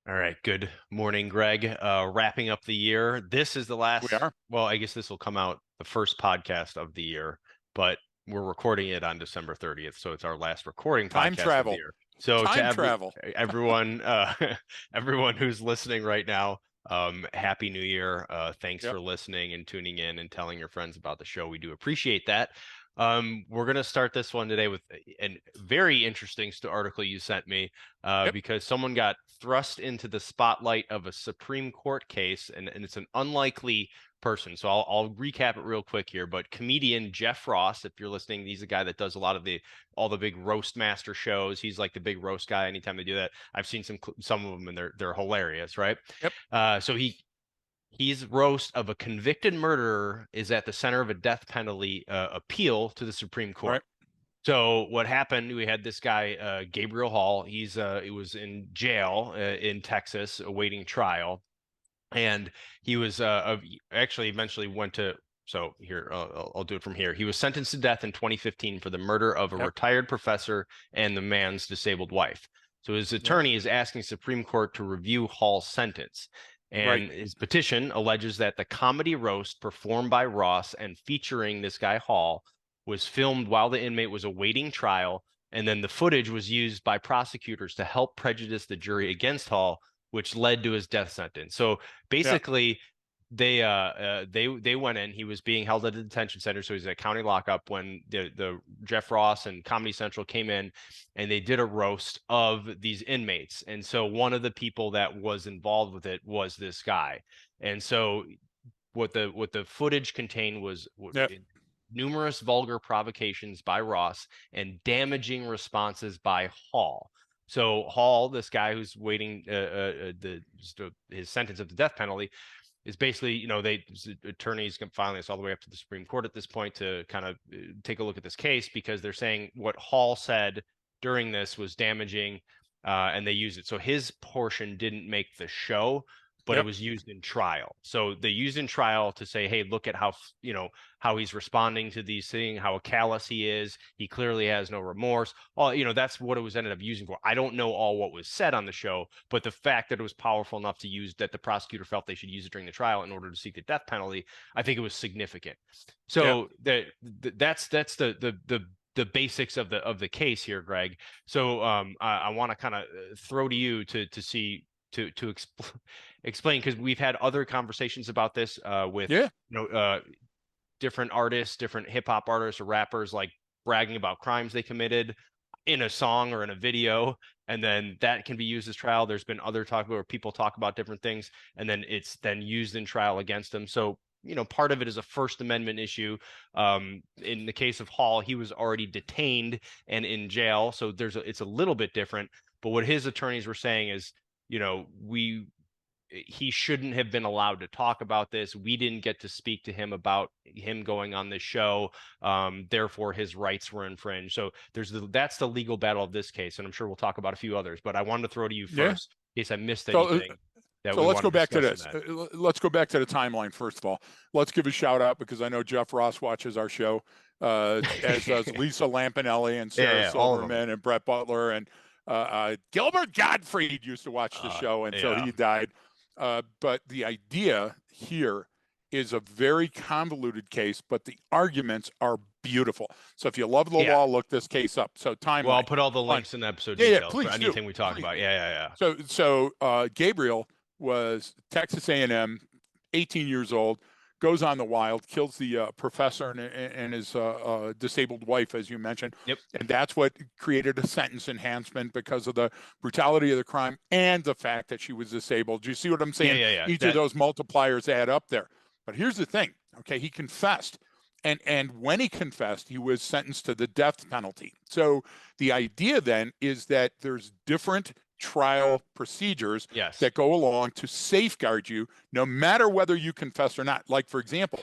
All right. Good morning, Greg. Wrapping up the year. This is the We last, are. well, I guess this will come out the first podcast of the year, but we're recording it on December 30th. So it's our last recording Time podcast of the travel. year. So to Time travel. everyone, everyone who's listening right now, Happy New Year. Thanks Yep. for listening and tuning in and telling your friends about the show. We do appreciate that. We're going to start this one today with a very interesting article you sent me Yep. because someone got thrust into the spotlight of a Supreme Court case, and it's an unlikely person. So I'll recap it real quick here. But comedian Jeff Ross, if you're listening, he's a guy that does a lot of all the big roast master shows. He's like the big roast guy. Anytime they do that, I've seen some of them, and they're hilarious, right? Yep. So he's roast of a convicted murderer is at the center of a death penalty appeal to the Supreme Court. Right. So what happened? We had this guy, Gabriel Hall. He was in jail in Texas awaiting trial, and he was actually eventually went to. So here, I'll do it from here. He was sentenced to death in 2015 for the murder of a Yep. retired professor and the man's disabled wife. So his Yep. attorney is asking Supreme Court to review Hall's sentence. Right. And his petition alleges that the comedy roast performed by Ross and featuring this guy Hall was filmed while the inmate was awaiting trial, and then the footage was used by prosecutors to help prejudice the jury against Hall, which led to his death sentence. So Yeah. basically, they went in. He was being held at a detention center, so he's at county lockup when the Jeff Ross and Comedy Central came in, and they did a roast of these inmates. And so one of the people that was involved with it was this guy. And so what the footage contained was Yep. numerous vulgar provocations by Ross and damaging responses by Hall. So Hall, this guy who's waiting his sentence of the death penalty, is basically, attorneys can filing this all the way up to the Supreme Court at this point to kind of take a look at this case because they're saying what Hall said during this was damaging, and they used it. So his portion didn't make the show, but it Yep. was used in trial. So they used in trial to say, hey, look at how he's responding to these things, how callous he is. He clearly has no remorse. That's what it was ended up using for. I don't know all what was said on the show, but the fact that it was powerful enough to use that the prosecutor felt they should use it during the trial in order to seek the death penalty, I think it was significant. Yep. So that's the basics of the case here, Greg. So I want to kind of throw to you to see to explain, because we've had other conversations about this with Yeah. different artists, different hip hop artists or rappers, like bragging about crimes they committed in a song or in a video, and then that can be used as trial. There's been other talk where people talk about different things, and then it's then used in trial against them. So part of it is a First Amendment issue. In the case of Hall, he was already detained and in jail, so it's a little bit different. But what his attorneys were saying is, he shouldn't have been allowed to talk about this. We didn't get to speak to him about him going on this show. Therefore, his rights were infringed. So that's the legal battle of this case, and I'm sure we'll talk about a few others. But I wanted to throw to you Yeah. first in case I missed So, anything that so we let's want go to back to discuss in this. that. Let's go back to the timeline first of all. Let's give a shout out because I know Jeff Ross watches our show, as does Lisa Lampanelli and Yeah, Sarah yeah, all of them. Silverman and Brett Butler and Gilbert Gottfried used to watch the show until Yeah, he died. But the idea here is a very convoluted case, but the arguments are beautiful. So if you love the yeah. law, look this case up. So Well, I'll timeline. put all the Fine. links in the episode Yeah, yeah, details for please do. anything we talk Please about. do. Yeah, yeah, yeah. So Gabriel was Texas A&M, 18 years old, goes on the wild, kills the professor and his disabled wife, as you mentioned. Yep. And that's what created a sentence enhancement because of the brutality of the crime and the fact that she was disabled. Do you see what I'm Yeah, saying? yeah, yeah. Each of those multipliers add up there. But here's the thing. Okay, he confessed. And when he confessed, he was sentenced to the death penalty. So the idea then is that there's different trial procedures Yes. that go along to safeguard you no matter whether you confess or not. Like, for example,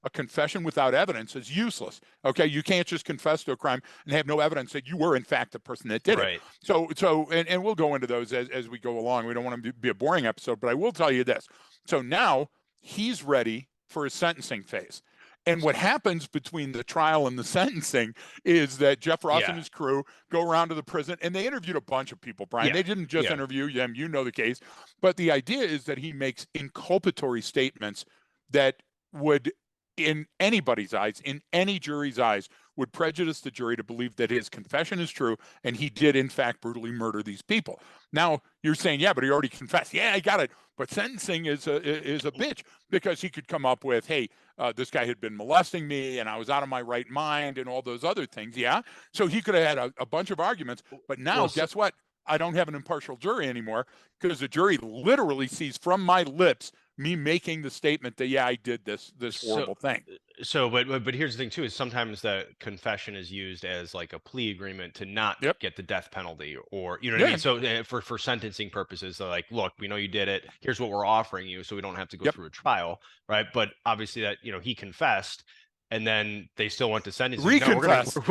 a confession without evidence is useless. Okay, you can't just confess to a crime and have no evidence that you were in fact the person that did it. Right. And we'll go into those as we go along. We don't want to be a boring episode, but I will tell you this. So now he's ready for his sentencing phase. And what happens between the trial and the sentencing is that Jeff Ross and Yeah. his crew go around to the prison, and they interviewed a bunch of people, Brian. Yeah. They didn't just Yeah. interview them, you know the case. But the idea is that he makes inculpatory statements that would, in anybody's eyes, in any jury's eyes, would prejudice the jury to believe that his confession is true and he did, in fact, brutally murder these people. Now, you're saying, yeah, but he already confessed. Yeah, I got it. But sentencing is a bitch, because he could come up with, hey, this guy had been molesting me and I was out of my right mind and all those other things. Yeah. So he could have had a bunch of arguments. But now, Well, guess what? I don't have an impartial jury anymore, because the jury literally sees from my lips me making the statement that, yeah, I did this so horrible thing. but here's the thing too, is sometimes the confession is used as like a plea agreement to not Yep. get the death penalty, or you know what I Yeah. mean. So for sentencing purposes, they're like, look, we know you did it. Here's what we're offering you, so we don't have to go Yep. through a trial, right? But obviously that he confessed, and then they still went to sentencing. No, Reconfess.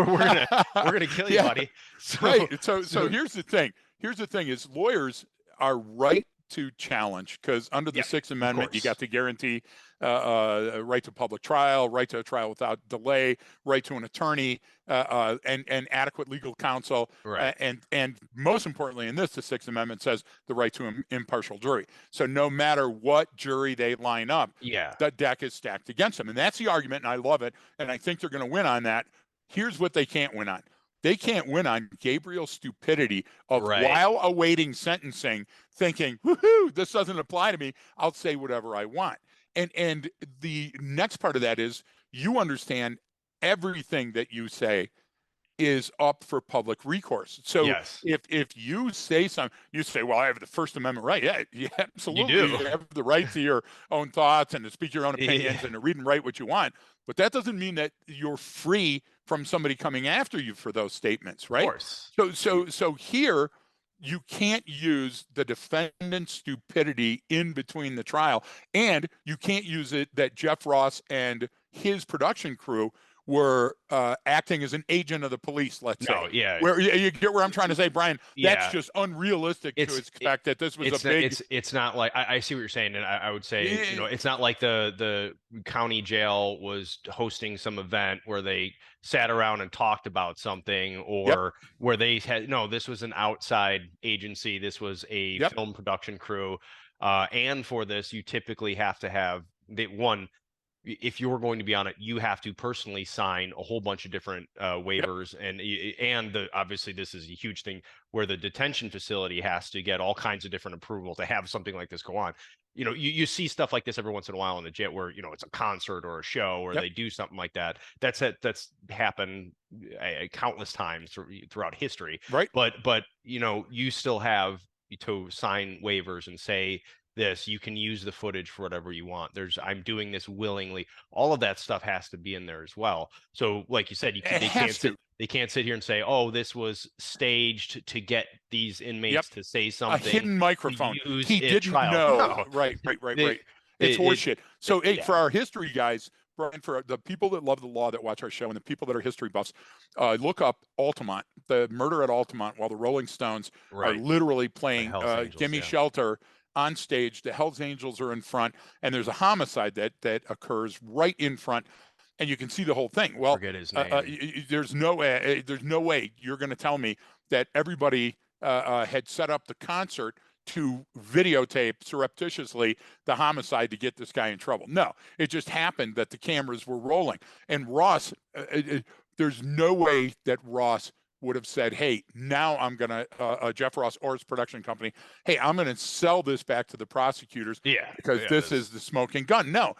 we're gonna kill you, Yeah. buddy. So Right. So here's the thing. Here's the thing: is lawyers are right to challenge, because under the yeah, Sixth of Amendment, you got course, to guarantee right to public trial, right to a trial without delay, right to an attorney, and adequate legal counsel, right. and most importantly, in this, the Sixth Amendment says the right to an impartial jury. So no matter what jury they line up, Yeah, the deck is stacked against them, and that's the argument, and I love it, and I think they're going to win on that. Here's what they can't win on: they can't win on Gabriel's stupidity of, right. while awaiting sentencing, thinking, woohoo, this doesn't apply to me, I'll say whatever I want. And the next part of that is, you understand everything that you say is up for public recourse. So Yes, if you say something, you say, well, I have the First Amendment right. Yeah, yeah, you absolutely. do. You have the right to your own thoughts and to speak your own Yeah, opinions and to read and write what you want. But that doesn't mean that you're free from somebody coming after you for those statements, of right? course. So here, you can't use the defendant's stupidity in between the trial, and you can't use it that Jeff Ross and his production crew were acting as an agent of the police, let's say. No, yeah, Where you get where I'm trying to say, Brian? That's yeah. just unrealistic to It's expect that this was a it's not, big. it's not like I see what you're saying, and I would say, Yeah, it's not like the county jail was hosting some event where they sat around and talked about something, yep, or where they had, no, this was an outside agency. This was a yep, film production crew, and for this, you typically have to have the one. If you're going to be on it, you have to personally sign a whole bunch of different yep. waivers, and obviously this is a huge thing where the detention facility has to get all kinds of different approval to have something like this go on. You see stuff like this every once in a while in the jail where it's a concert or a show or Yep. they do something like that. That's happened countless times throughout history. Right. But you still have to sign waivers and say this, you can use the footage for whatever you want. I'm doing this willingly. All of that stuff has to be in there as well. So like you said, It has to. they can't sit here and say, oh, this was staged to get these Yep. inmates to say A something hidden to microphone. use He at didn't trial. know. No, Right, right, right, they, right. It's horseshit. So, hey, yeah, for our history guys, Brian, for the people that love the law that watch our show and the people that are history buffs, look up Altamont, the murder at Altamont, while the Rolling Stones are right. literally The playing Hells Angels, "Gimme yeah. Shelter" on stage. The Hells Angels are in front, and there's a homicide that occurs right in front, and you can see the whole thing. Well, Forget his name. there's no way you're going to tell me that everybody had set up the concert to videotape surreptitiously the homicide to get this guy in trouble. No, it just happened that the cameras were rolling. And Ross, there's no way that Ross would have said, hey, now I'm going to, Jeff Ross or his production company, hey, I'm going to sell this back to the prosecutors Yeah, because yeah, this is the smoking gun. No,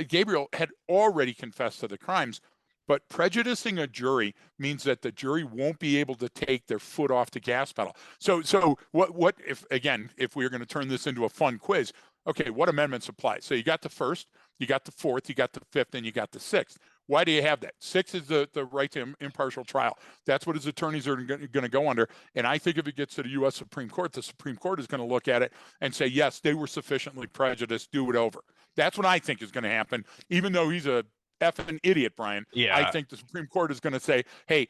Gabriel had already confessed to the crimes. But prejudicing a jury means that the jury won't be able to take their foot off the gas pedal. So what if, again, if we are going to turn this into a fun quiz, okay, what amendments apply? So you got the first, you got the fourth, you got the fifth, and you got the sixth. Why do you have that? Six is the right to impartial trial. That's what his attorneys are going to go under. And I think if it gets to the U.S. Supreme Court, the Supreme Court is going to look at it and say, yes, they were sufficiently prejudiced, do it over. That's what I think is going to happen, even though he's a effing idiot, Brian. I yeah. think the Supreme Court is going to say, hey,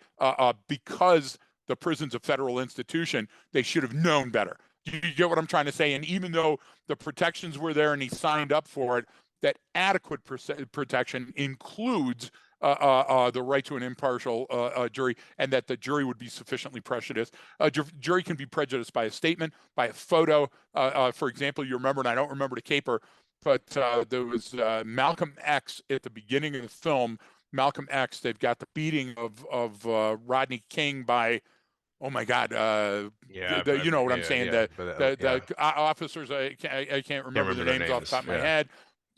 because the prison's a federal institution, they should have known better. You get what I'm trying to say? And even though the protections were there and he signed up for it, that adequate protection includes the right to an impartial jury, and that the jury would be sufficiently prejudiced. Jury can be prejudiced by a statement, by a photo. For example, you remember, and I don't remember the caper, but there was Malcolm X at the beginning of the film. Malcolm X, they've got the beating of Rodney King by, oh my God, Yeah, you know what I'm yeah, saying? yeah, but The officers, I can't remember their names off the top of my head.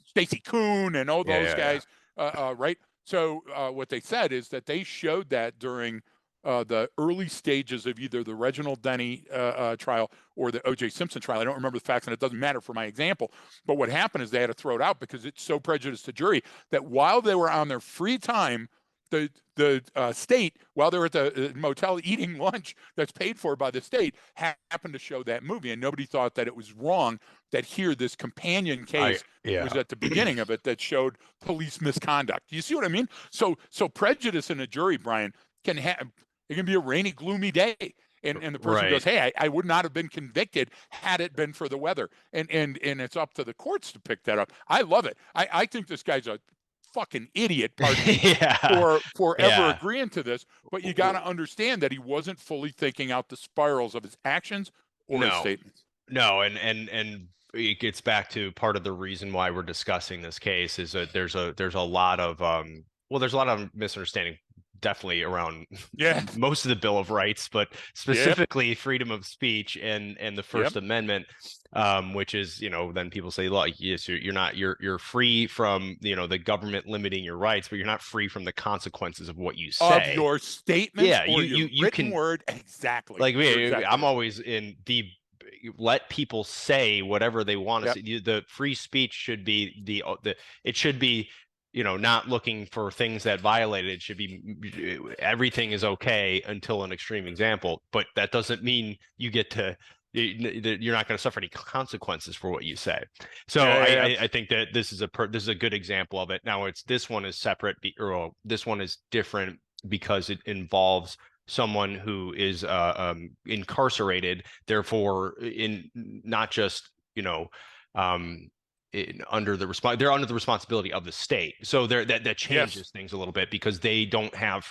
Stacy Coon and all those guys, right? So what they said is that they showed that during the early stages of either the Reginald Denny trial or the O.J. Simpson trial. I don't remember the facts, and it doesn't matter for my example. But what happened is they had to throw it out because it's so prejudiced the jury that while they were on their free time, the state, while they're at the motel eating lunch that's paid for by the state, happened to show that movie, and nobody thought that it was wrong that here this companion case was at the beginning of it that showed police misconduct. You see what I mean? So prejudice in a jury, Brian, can have, it can be a rainy, gloomy day. And the person goes, hey, I would not have been convicted had it been for the weather. And it's up to the courts to pick that up. I love it. I think this guy's a fucking idiot, pardon me, for ever agreeing to this. But you got to understand that he wasn't fully thinking out the spirals of his actions or his statements. No, and it gets back to part of the reason why we're discussing this case is that there's a lot of there's a lot of misunderstanding definitely around most of the Bill of Rights, but specifically freedom of speech and the First Amendment, which is, then people say, look, yes, you're free from, the government limiting your rights, but you're not free from the consequences of what you say. Of your statements or your written can, word. Exactly. Like me, I'm always in the let people say whatever they want to say. The free speech should be it should be, not looking for things that violate it. It should be everything is okay until an extreme example, but that doesn't mean you get to, you're not going to suffer any consequences for what you say. So I think that this is a good example of it. Now this one is separate, or this one is different because it involves someone who is incarcerated, therefore in not just, they're under the responsibility of the state. So that changes things a little bit because they don't have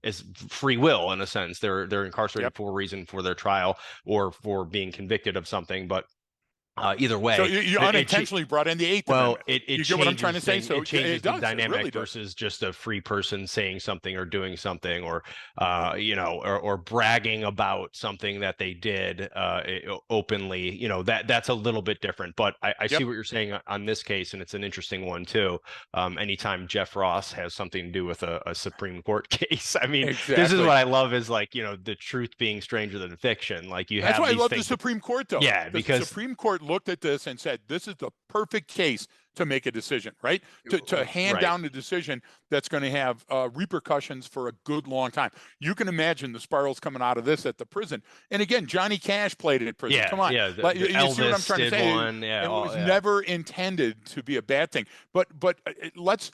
as free will in a sense. They're incarcerated for a reason, for their trial or for being convicted of something. But either way, so you unintentionally brought in the Eighth Amendment. You get what I'm trying to say? So it changes the dynamic really versus just a free person saying something or doing something, or or bragging about something that they did openly. That's a little bit different. But I see what you're saying on this case, and it's an interesting one too. Anytime Jeff Ross has something to do with a Supreme Court case, I mean, this is what I love is the truth being stranger than fiction. Like that's why I love the Supreme Court though. Because the Supreme Court looked at this and said, this is the perfect case to make a decision, right? To hand down the decision that's going to have repercussions for a good long time. You can imagine the spirals coming out of this at the prison. And again, Johnny Cash played it at prison. Come on. Yeah, you see what I'm trying to say? It was never intended to be a bad thing. But let's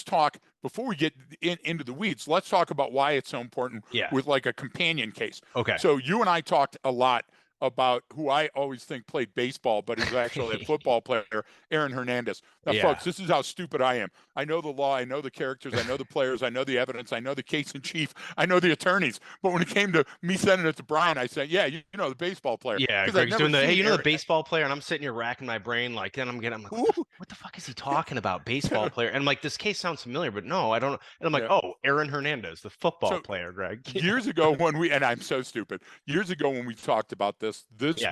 talk, before we get into the weeds, let's talk about why it's so important with like a companion case. Okay. So you and I talked a lot about who I always think played baseball, but is actually a football player, Aaron Hernandez. Now, folks, this is how stupid I am. I know the law, I know the characters, I know the players, I know the evidence, I know the case in chief, I know the attorneys. But when it came to me sending it to Brian, I said, you know the baseball player. Yeah, Greg's doing the baseball player, and I'm sitting here racking my brain, like, then I'm like, what the fuck is he talking about? Baseball player? And I'm like, this case sounds familiar, but no, I don't. And I'm like, oh, Aaron Hernandez, the football player, Greg. Years ago when and I'm so stupid, years ago when we talked about this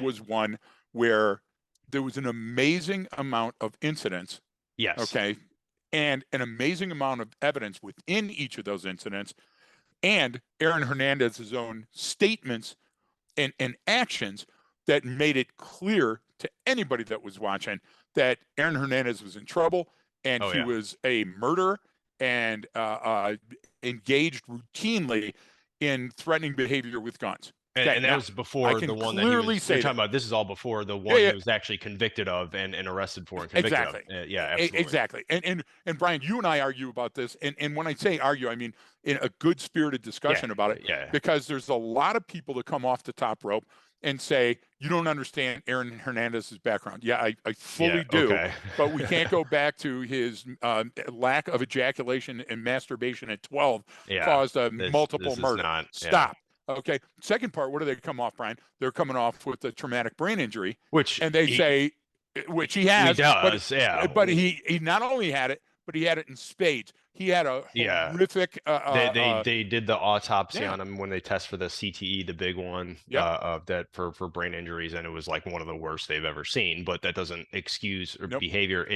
was one where there was an amazing amount of incidents. Yes. Okay. And an amazing amount of evidence within each of those incidents, and Aaron Hernandez's own statements and actions that made it clear to anybody that was watching that Aaron Hernandez was in trouble and he was a murderer and engaged routinely in threatening behavior with guns. Okay, And that now was I before can the one that he clearly was, you're say talking that. about, this is all before the Yeah, one yeah, he was actually convicted of and arrested for and convicted of. exactly. Yeah, absolutely. Exactly. And Brian, you and I argue about this. And when I say argue, I mean in a good spirited Yeah, discussion about it, yeah, because there's a lot of people that come off the top rope and say, you don't understand Aaron Hernandez's background. Yeah, I yeah. fully do. Okay. But we can't go back to his lack of ejaculation and masturbation at 12 Yeah, caused a multiple this is murder. not. Yeah, Stop. Okay. Second part, what do they come off, Brian? They're coming off with a traumatic brain injury. which And they say, which he he has, does. Yeah, but he not only had it, but he had it in spades. He had a yeah. horrific They did the autopsy yeah, on him when they test for the CTE, the big one, yep, that for brain injuries, and it was like one of the worst they've ever seen. But that doesn't excuse or nope, behavior.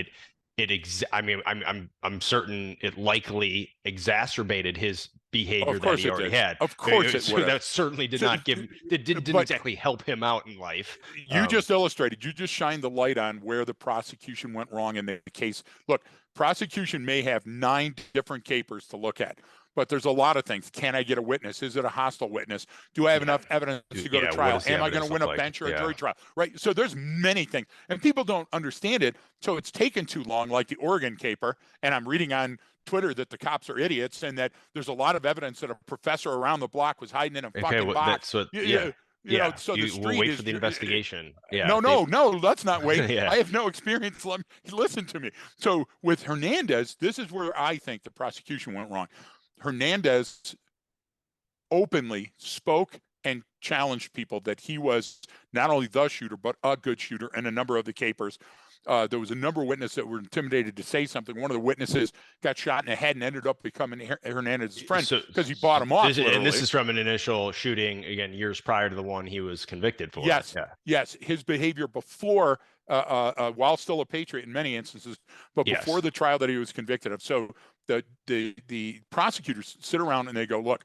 I mean, I'm certain it likely exacerbated his behavior of that course he it already did, had. of course it So would have. that certainly did So, not give didn't but exactly help him out in life. you just illustrated, you just shined the light on where the prosecution went wrong in the case. Look, prosecution may have 9 different capers to look at, but there's a lot of things. Can I get a witness? Is it a hostile witness? Do I have Yeah, enough evidence to go to yeah. What trial? does the Am I going evidence to win look a like? bench or a Yeah, jury trial? Right. So there's many things, and people don't understand it. So it's taken too long, like the Oregon caper. And I'm reading on Twitter that the cops are idiots and that there's a lot of evidence that a professor around the block was hiding in a okay. fucking Well, box. that's what. Yeah, You know, yeah. so the We'll street wait for is the investigation. Yeah, no, they. no, no, let's not wait. Yeah, I have no experience. Let me listen to me. So with Hernandez, this is where I think the prosecution went wrong. Hernandez openly spoke and challenged people that he was not only the shooter, but a good shooter, and a number of the capers. There was a number of witnesses that were intimidated to say something. One of the witnesses got shot in the head and ended up becoming Hernandez's friend so, because he bought him off, this literally. is from an initial shooting again years prior to the one he was convicted for. Yes, Yeah, yes, his behavior before, while still a patriot in many instances, but before yes, the trial that he was convicted of. So the prosecutors sit around and they go, look,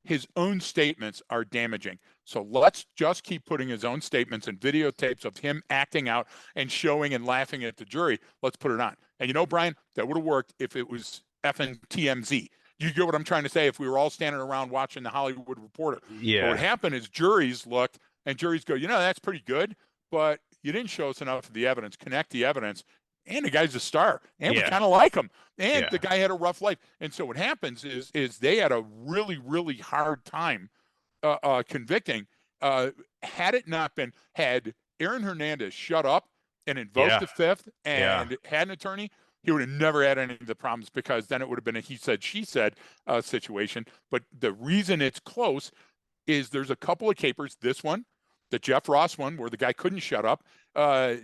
his own statements are damaging. So let's just keep putting his own statements and videotapes of him acting out and showing and laughing at the jury. Let's put it on. And you know, Brian, that would have worked if it was effing TMZ. You get what I'm trying to say? If we were all standing around watching the Hollywood Reporter. But what yeah, happened is juries looked and juries go, you know, that's pretty good, but you didn't show us enough of the evidence, connect the evidence. And the guy's a star, and we yeah, kind of like him. And yeah, the guy had a rough life. And so what happens is they had a really, really hard time convicting. Had it not been, had Aaron Hernandez shut up and invoked yeah, the fifth yeah, and had an attorney, he would have never had any of the problems, because then it would have been a he said, she said situation. But the reason it's close is there's a couple of capers. This one, the Jeff Ross one, where the guy couldn't shut up.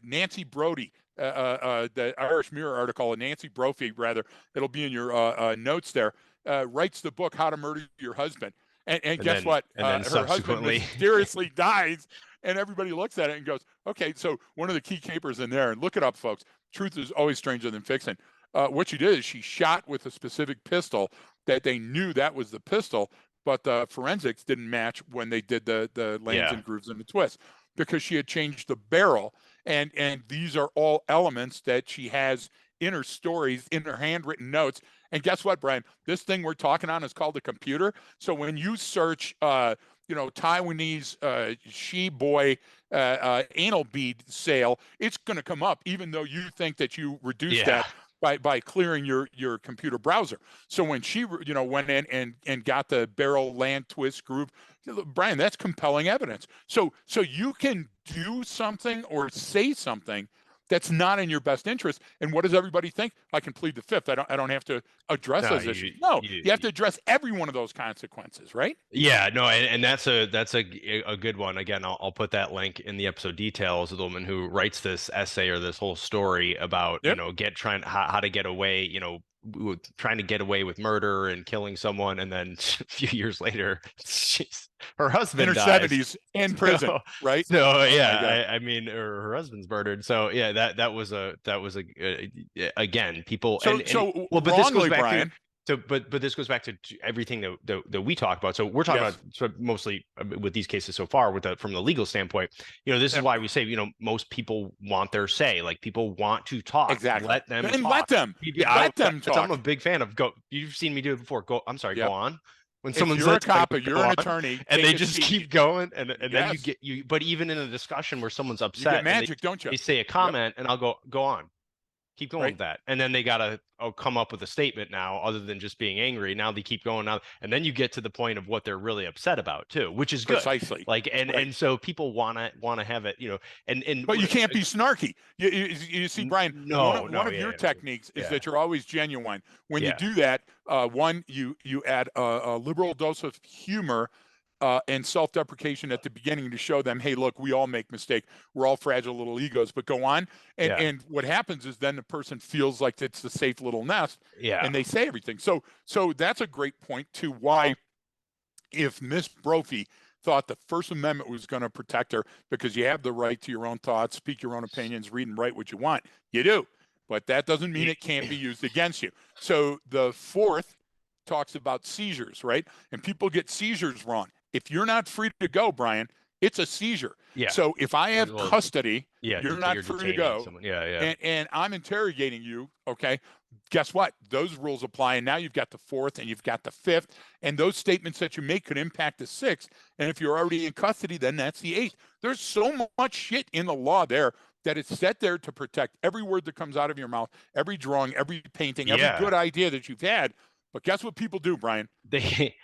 Nancy Brody, the Irish Mirror article, Nancy Brophy, rather, it'll be in your notes there, writes the book How to Murder Your Husband. And guess what? and then Her husband subsequently, mysteriously dies, and everybody looks at it and goes, okay, so one of the key capers in there, and look it up, folks. Truth is always stranger than fiction. What she did is she shot with a specific pistol that they knew that was the pistol, but the forensics didn't match when they did the lands yeah, and grooves and the twist, because she had changed the barrel. And these are all elements that she has in her stories, in her handwritten notes. And guess what, Brian? This thing we're talking on is called a computer. So when you search, Taiwanese she boy anal bead sale, it's going to come up, even though you think that you reduced yeah. that by clearing your computer browser. So when she went in and got the barrel land twist groove, Brian, that's compelling evidence. So you can do something or say something that's not in your best interest. And what does everybody think? I can plead the fifth. I don't have to address No, those issues. No, you have to address every one of those consequences, right? yeah, no, and that's a good one. Again, I'll put that link in the episode details of the woman who writes this essay or this whole story about, Yep. trying how to get away, trying to get away with murder and killing someone, and then a few years later, her In husband her dies. 70s in prison, So, right? so Oh my God. yeah, I mean, her husband's murdered. So yeah, again, people and So well, but this goes wrongly, back to Brian. but this goes back to everything that we talk about. So we're talking about Yes. mostly with these cases so far from the legal standpoint. This is Yep. why we say, most people want their say. Like, people want to talk. Exactly. Let them And talk. let them Yeah, let them I'm a talk. big fan of go. You've seen me do it before. Go. I'm sorry. Go Yep. on. When If someone you're a says like, cop or you're go an on, attorney, and take they a just seat. keep going, and then Yes, but even in a discussion where someone's you get upset and magic, don't you? they say a Yep. comment, and I'll go on, keep going Right. with that, and then they gotta come up with a statement now, other than just being angry. Now they keep going now, and then you get to the point of what they're really upset about too, which is good. Precisely. Like, Right. and so people wanna have it, and But you can't be snarky. You see, Brian, no, one no, of your yeah, techniques is yeah, that you're always genuine. When you yeah, do that, one, you add a liberal dose of humor and self-deprecation at the beginning to show them, hey, look, we all make mistakes. We're all fragile little egos, but go on. yeah, And what happens is then the person feels like it's a safe little nest, yeah, and they say everything. So that's a great point to why, if Miss Brophy thought the First Amendment was going to protect her because you have the right to your own thoughts, speak your own opinions, read and write what you want, you do. But that doesn't mean it can't be used against you. So the fourth talks about seizures, right? And people get seizures wrong. If you're not free to go, Brian, it's a seizure. yeah. So if I have Well, custody, yeah, you're not you're free to detaining go, someone. Yeah, yeah. and I'm interrogating you, okay? Guess what? Those rules apply. And now you've got the fourth and you've got the fifth. And those statements that you make could impact the sixth. And if you're already in custody, then that's the eighth. There's so much shit in the law there that it's set there to protect every word that comes out of your mouth, every drawing, every painting, every Yeah. good idea that you've had. But guess what people do, Brian? They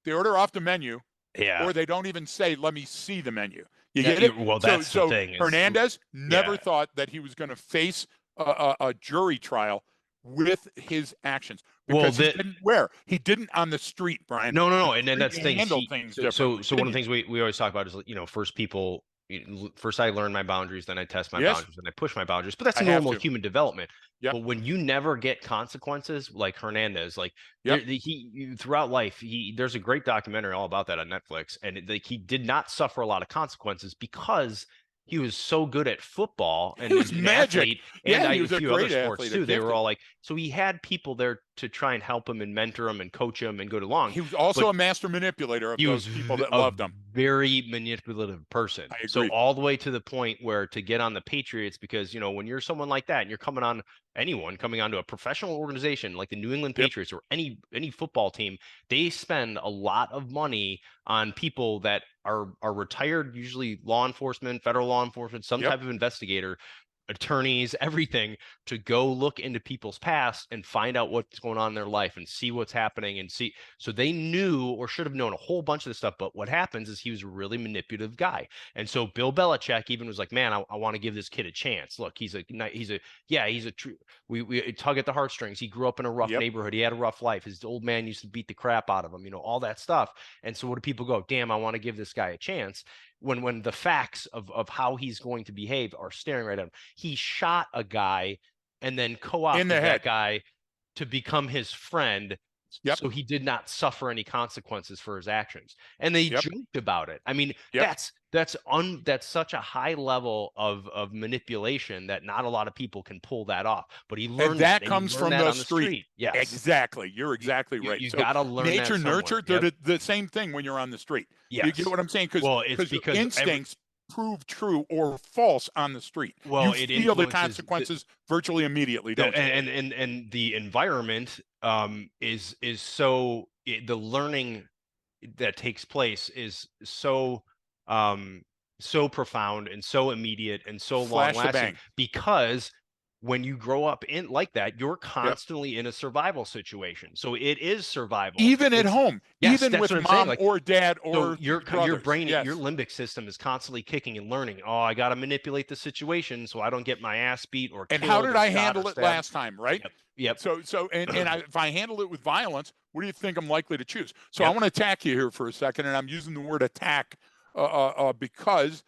They order off the menu, yeah. or they don't even say, let me see the menu. You Yeah, get it? well, So, that's the so thing is, Hernandez never yeah. thought that he was going to face a jury trial with his actions Well, because he that didn't where he didn't on the street, Brian. no, On and the then street, that's the you thing is handle things so differently, one didn't of the you? things we always talk about is, first people, first I learn my boundaries, then I test my Yes, boundaries, then I push my boundaries. But that's I have normal to. human development. Yep, But when you never get consequences, like Hernandez, like yep. throughout life, there's a great documentary all about that on Netflix, and like he did not suffer a lot of consequences because he was so good at football He and was an magic. athlete, and Yeah, he a was a few other great sports athlete, a too. They were gifted. all like, so he had people there to try and help him and mentor him and coach him and go along. He was But also a master manipulator of he was those people that a loved him. very manipulative person. I So agree. all the way to the point where to get on the Patriots, because when you're someone like that and you're coming on anyone coming onto a professional organization like the New England Yep. Patriots or any football team, they spend a lot of money on people that are retired, usually law enforcement, federal law enforcement, some Yep. type of investigator, attorneys, everything, to go look into people's past and find out what's going on in their life and see what's happening and see. So they knew or should have known a whole bunch of this stuff. But what happens is he was a really manipulative guy. And so Bill Belichick even was like, man, I want to give this kid a chance. Look, he's a true, we tug at the heartstrings. He grew up in a rough Yep. neighborhood. He had a rough life. His old man used to beat the crap out of him, all that stuff. And so what do people go, damn, I want to give this guy a chance, when the facts of how he's going to behave are staring right at him. He shot a guy and then In the co-opted that head. guy to become his friend, Yep. so he did not suffer any consequences for his actions. And they Yep. joked about it. I mean, Yep. that's such a high level of manipulation that not a lot of people can pull that off. But he And learned that, that and he comes learned from that the on the street. street. Yes. Exactly. You're exactly You, right. you So got to learn that nature, somewhere. nurture, they're Yep. the same thing when you're on the street. You get Yes. what I'm saying? Because Well, it's your because instincts prove true or false on the street. You it feel the influences consequences virtually immediately, don't you? and the environment is so the learning that takes place is so profound and so immediate and so long Flash lasting, bang. because when you grow up in like that, you're Yep. constantly in a survival situation. So it is survival. Even at It's home, Yes, even that's with what I'm saying. mom Like, or dad so or your three your brothers. brain, your Yes. limbic system is constantly kicking and learning. Oh, I got to manipulate the situation so I don't get my ass beat or And how killed did or I shot or handle it stabbed. last time, right? Yep. Yep. If I handle it with violence, what do you think I'm likely to choose? So I Yep. want to attack you here for a second, and I'm using the word attack because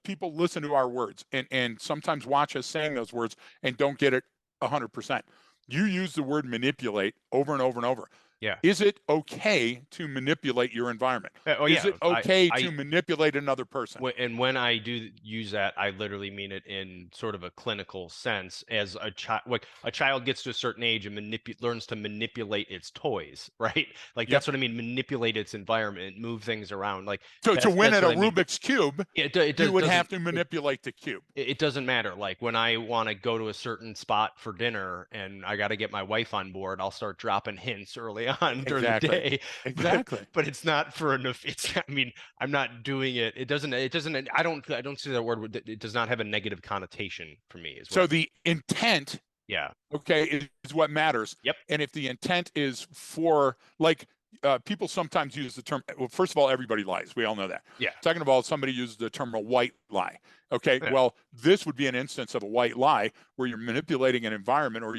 people listen to our words and sometimes watch us saying those words and don't get it 100%. You use the word manipulate over and over and over. Yeah. Is it okay to manipulate your environment? Oh Is yeah. it okay I to manipulate another person? And when I do use that, I literally mean it in sort of a clinical sense. As a child, like a child gets to a certain age and learns to manipulate its toys, right? Like Yep. that's what I mean. Manipulate its environment, move things around. Like So to win that's at a what I mean. Rubik's Cube, It you would doesn't have to manipulate the cube. it doesn't matter. Like when I want to go to a certain spot for dinner and I got to get my wife on board, I'll start dropping hints early on during the Exactly. day, Exactly. but it's not for enough. It's, I mean, I'm not doing it. It doesn't, I don't see that word. It does not have a negative connotation for me, is what So I mean. the intent, Yeah. okay, is what matters. Yep. And if the intent is for, like, people sometimes use the term, well, first of all, everybody lies. We all know that. Yeah. Second of all, somebody uses the term a white lie. Okay, Yeah. well, this would be an instance of a white lie where you're manipulating an environment, or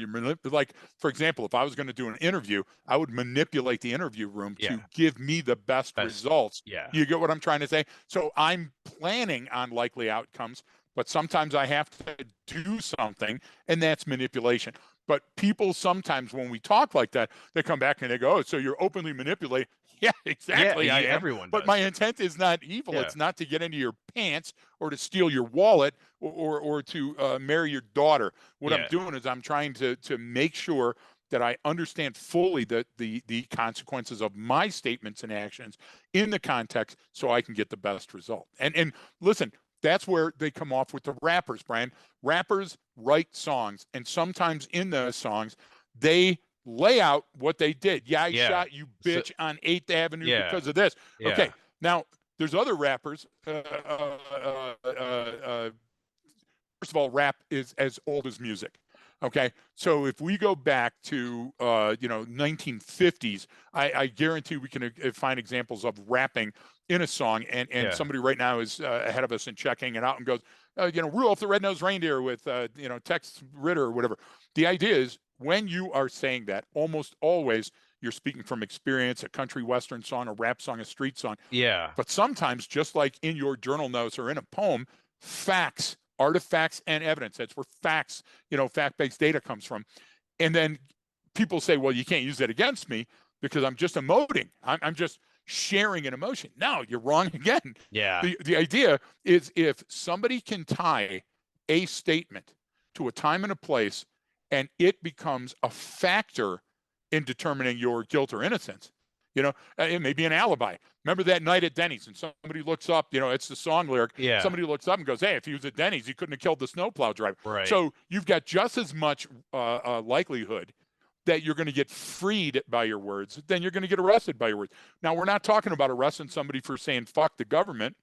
like, for example, if I was going to do an interview, I would manipulate the interview room to Yeah. give me the best Best. results. Yeah. You get what I'm trying to say? So I'm planning on likely outcomes, but sometimes I have to do something, and that's manipulation. But people sometimes, when we talk like that, they come back and they go, "Oh, so you're openly manipulating." Yeah, Yeah. exactly, I am. Everyone But my does. intent is not evil. Yeah. It's not to get into your pants or to steal your wallet, or to marry your daughter. What I'm Yeah. doing is I'm trying to make sure that I understand fully the consequences of my statements and actions in the context, so I can get the best result. And listen, that's where they come off with the rappers, Brian. Rappers write songs, and sometimes in those songs, they lay out what they did. Yeah, I Yeah. shot you, So, bitch, on 8th Avenue yeah. because of this. Yeah. Okay, now there's other rappers. First of all, rap is as old as music. Okay, so if we go back to 1950s, I guarantee we can find examples of rapping in a song, and Yeah. somebody right now is ahead of us in checking it out and goes, Rudolph the Red-Nosed Reindeer with Tex Ritter or whatever. The idea is, when you are saying that, almost always you're speaking from experience, a country western song, a rap song, a street song. Yeah. But sometimes, just like in your journal notes or in a poem, facts, artifacts, and evidence. That's where facts, fact-based data comes from. And then people say, well, you can't use that against me because I'm just emoting. I'm just sharing an emotion. No, you're wrong again. Yeah. The idea is, if somebody can tie a statement to a time and a place, and it becomes a factor in determining your guilt or innocence, it may be an alibi. Remember that night at Denny's, and somebody looks up, it's the song lyric. Yeah. Somebody looks up and goes, hey, if he was at Denny's, he couldn't have killed the snowplow driver. Right. So you've got just as much likelihood that you're going to get freed by your words than you're going to get arrested by your words. Now, we're not talking about arresting somebody for saying fuck the government.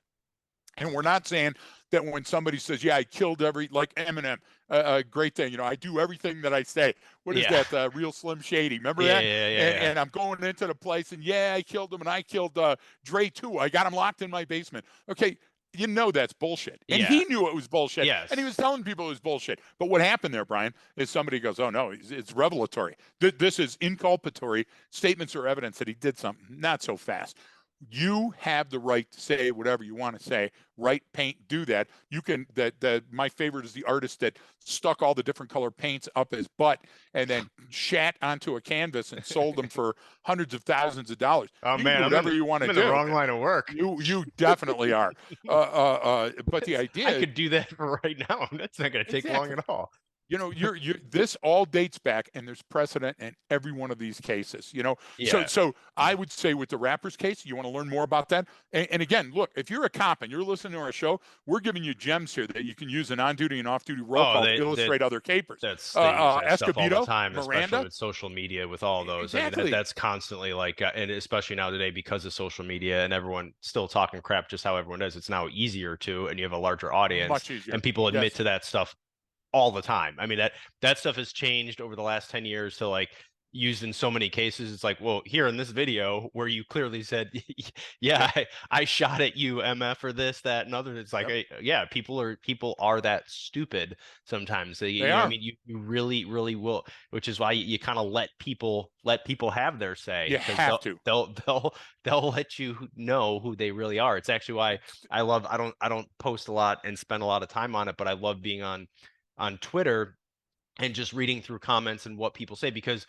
And we're not saying that when somebody says, yeah, I killed like Eminem, a great thing, I do everything that I say. What is Yeah. that? Real Slim Shady. Remember Yeah. that? Yeah. And, Yeah. and I'm going into the place, and yeah, I killed him, and I killed Dre too. I got him locked in my basement. Okay, that's bullshit. And Yeah. he knew it was bullshit. Yes. And he was telling people it was bullshit. But what happened there, Brian, is somebody goes, oh, no, it's revelatory. This is inculpatory statements or evidence that he did something. Not so fast. You have the right to say whatever you want to say. Write, paint, do that. You can. My favorite is the artist that stuck all the different color paints up his butt and then shat onto a canvas and sold them for hundreds of thousands of dollars. Oh You can man, do whatever you want to I'm in the do. wrong line of work. You definitely are. But the idea, I could do that right now. That's not going to take long exactly. at all. You're this all dates back, and there's precedent in every one of these cases. Yeah. So I would say, with the rapper's case, you want to learn more about that. And again, look, if you're a cop and you're listening to our show, we're giving you gems here that you can use in on-duty and off-duty roll call to illustrate other capers. They use that stuff all the Escobedo, time, especially Miranda, with social media, with all those. I exactly. mean, that's constantly like, and especially now today because of social media and everyone still talking crap, just how everyone does. It's now easier to, and you have a larger audience, Much easier. and people admit Yes. to that stuff all the time. I mean, that stuff has changed over the last 10 years to like used in so many cases. It's like, well, here in this video where you clearly said, yeah, I shot at you, MF, or this, that, and other. It's like, yeah, people are that stupid sometimes. They are. I mean, you really, really will, which is why you kind of let people have their say. You have to. They'll let you know who they really are. It's actually why I don't post a lot and spend a lot of time on it, but I love being on Twitter and just reading through comments and what people say, because